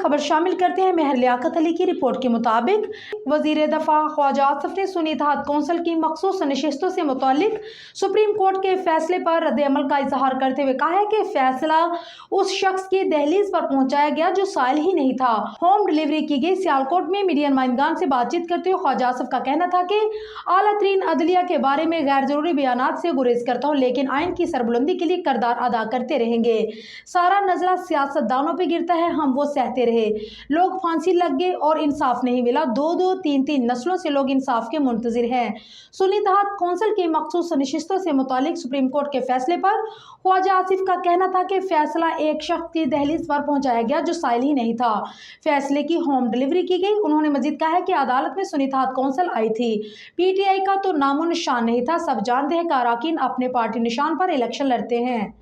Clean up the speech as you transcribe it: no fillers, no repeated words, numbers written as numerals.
खबर शामिल करते हैं। मेहर लियाकत अली की रिपोर्ट के मुताबिक वजीर दफा ख्वाजा आसिफ ने सुन्नी इत्तेहाद कौंसिल की मखसूस नशिस्तों से मुतालिक सुप्रीम कोर्ट के फैसले पर रद्द-ए-अमल का इजहार करते हुए कहा है कि फैसला उस शख्स की दहलीज पर पहुंचाया गया जो साइल ही नहीं था। होम डिलीवरी की गई। सियालकोट में मीडिया नुमाइंदगान से बातचीत करते हुए ख्वाजा आसिफ का कहना था कि आला तरीन अदलिया के बारे में गैर जरूरी बयानात से गुरेज करता हूँ, लेकिन आइन की सरबुलंदी के लिए किरदार अदा करते रहेंगे। सारा नजरा सियासतदानों पे गिरता है, हम वो सहते रहे। लोग फांसी लग गए और इंसाफ नहीं मिला। 2-2, 3-3 नस्लों से लोग इंसाफ के मुंतजिर हैं। सुन्नी इत्तेहाद कौंसिल की मखसूस नशिस्तों से मुतालिक सुप्रीम कोर्ट के फैसले पर ख्वाजा आसिफ का कहना था कि फैसला एक शख्स की दहलीज पर पहुंचाया गया जो साइल ही नहीं था। फैसले की होम डिलीवरी की गई। उन्होंने मजीद कहा है कि अदालत में सुन्नी इत्तेहाद कौंसिल आई थी, पीटीआई का तो नामो निशान नहीं था। सब जानते हैं कि अरकान अपने पार्टी निशान पर इलेक्शन लड़ते हैं।